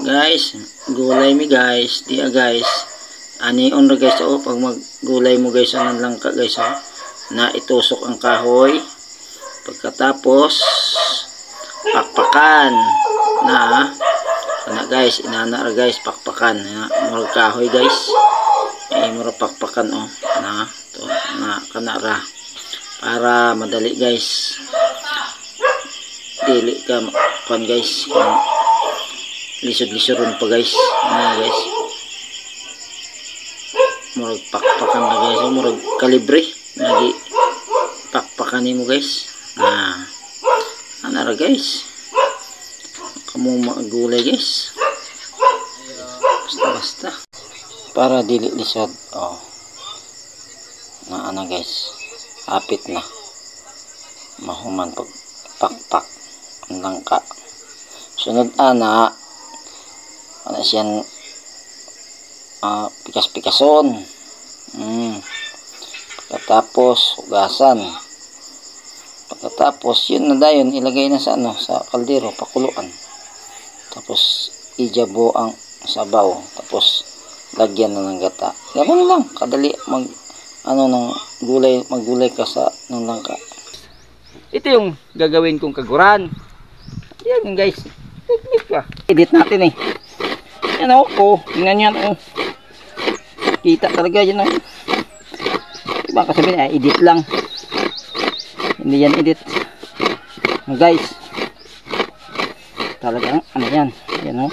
Guys, gulay mi guys, di guys. Ani on ra guys oh, pag maggulay mo guys anan lang ka guys oh. Na itusok ang kahoy. Pagkatapos pakpakan na guys, inana ra guys pakpakan na murag kahoy guys. Murag pakpakan oh na to na kana ra para madali guys. Dili ka kan guys. Lisod-lisoron pa guys. Na guys. Murag pakpakan na guys. Murag kalibre. Lagi pakpakan mo guys. Ano ra guys. Kamu magulay guys. Basta-basta. Para dili lisod. Oh. Na ano guys. Apit na. Mahuman pag pakpak. Ang langka. Sunod ana. Ano siyang pikas-pikason. Pagkatapos hugasan. Pagkatapos yun na dayon ilagay na sa ano sa kaldero pakuluan. Tapos ijabo ang sabaw. Tapos lagyan na ng gata. Ganun lang kadali mag ano ng gulay, maggulay ka sa ng langka. Ito yung gagawin kong kaguran. Yan guys. Technique ka. Edit natin eh. Yan o, tingnan yan o. Kita talaga yan o. Diba kasabihin edit lang. Hindi yan edit. Guys. Talagang ano yan. Yan o.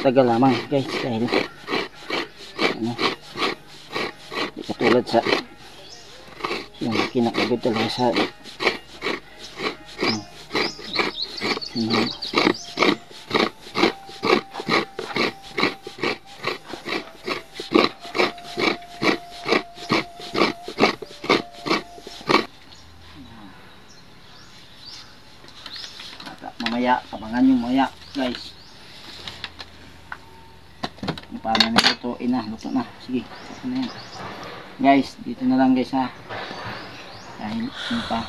Tagal lamang guys. Dahil ano. Di katulad sa yung kinakagod talaga sa mamaya, abangan nyo mamaya guys kung paano na lutuin na, luto na sige, luto na yan guys, dito na lang guys ha dahil ano pa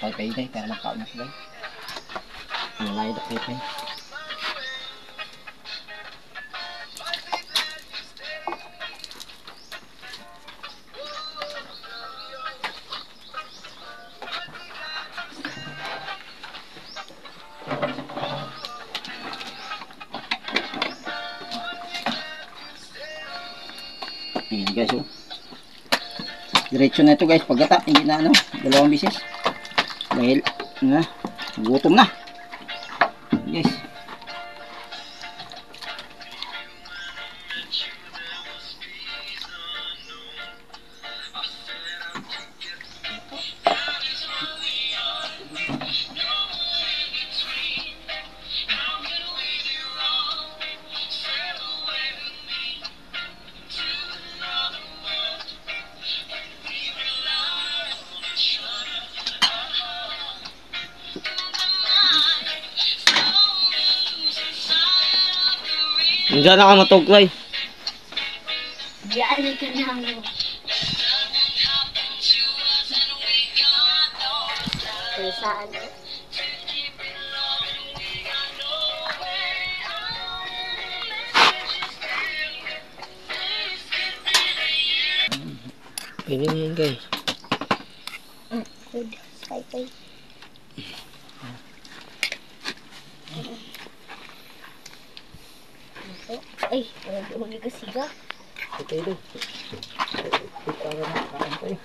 pay-pay guys, para makaon na guys malay na pay-pay ayan guys oh. Diretso na ito guys pagkata hindi na ano dalawang bisis dahil na gutom na guys Diyan na ka matuglay. Diyan ka na mo. Saan? Pwede na yan guys. Good. Bye-bye. Ay, huli ka siga. Okay doon. Para makakaan tayo.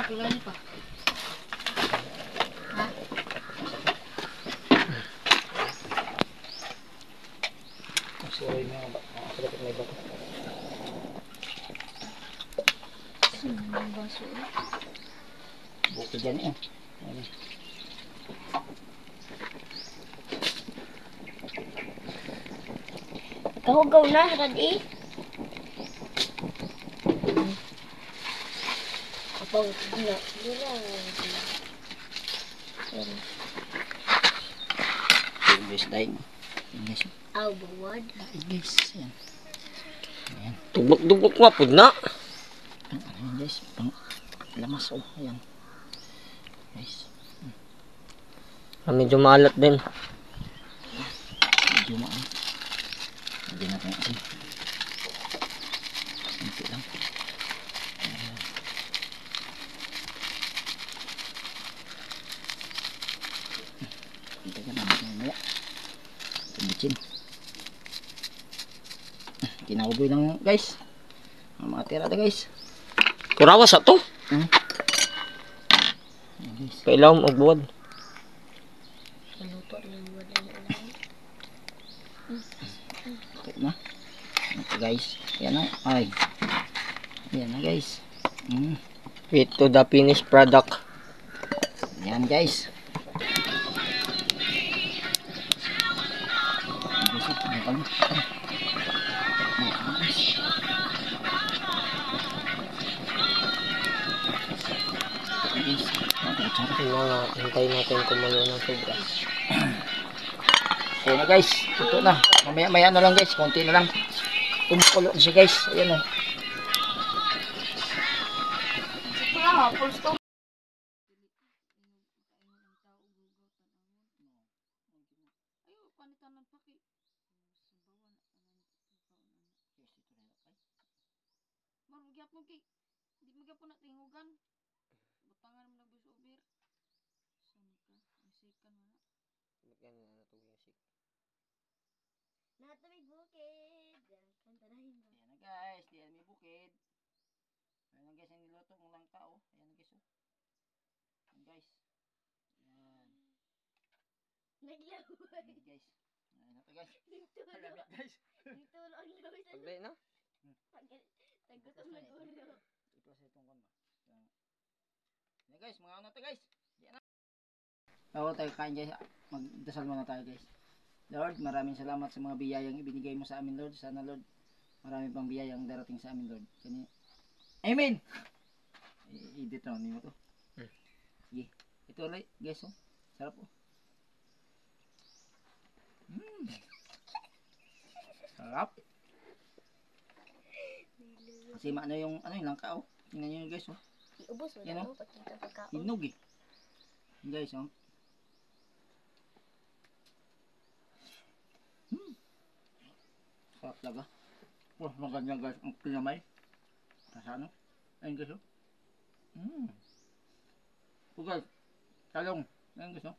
Kailan pa? Ha? Sorry na ba? Sakit na ba? Baso. Bukid dyan eh. Kahugaw na, Radi. Kapag na. Ayan guys, dahil. Ayan guys. Aw, buwad. Dahil guys. Ayan. Ayan. Tubok-tubok nga po na. Ayan guys. Pang lamas oh. Ayan. Guys. Medyo maalat din. Medyo maan. Hindi natin asin. Kunti lang. Kunti ka naman mamaya. Tumutsin. Kinauboy lang guys. Ang mga tira guys. Kurawas ato. Ayan guys. Kailangan magbuwad. Maluto rin yung buwad na ulan. Okay na. Ito guys. Ayan na. Ay. Ayan na guys. Wait to the finished product. Ayan guys. Ayan guys. Hintayin natin kumulo ng sobra. Okay na guys. Ito na. Mamaya na lang guys. Konti na lang. Kumukulo na siya guys. Ayan o. Magyapon kay di magyapon na tingugan. Butangan mo nagbusobir. Saan ka? Ang sikan mo na. Ganyan na ito yung sik. Natamig bukid. Kantanahin ba? Ayan na guys. Diyan may bukid. Ayan na guys. Ang niluto ng langka o. Ayan na guys o. Ayan guys. Ayan. Naglaway. Ayan guys. Ayan na ito guys. Nagtulo. Malamit guys. Nagtulo ang laway sa Pagday na. Tagutom na ulo. Ito sa itong kon ba. Ayan na guys. Mga ano ito guys. Ayan na. Oo tayo kain guys. Magdasal muna tayo guys. Lord, maraming salamat sa mga biyayang ibinigay mo sa amin Lord. Sana Lord, marami pang biyayang darating sa amin Lord. Amen! I-edit na, hindi mo to. Sige. Ito ulit guys oh. Sarap oh. Sarap. Kasi ano yung langka oh. Tingnan nyo guys oh. Iubos mo Yan, na oh. mo. Pagkita pagkaon. Hinog eh. Guys oh. Sarap talaga. Oh, maganda guys ang kinamay. Sa ano? Ayun guys oh. Oh guys. Talong. Ayun guys oh.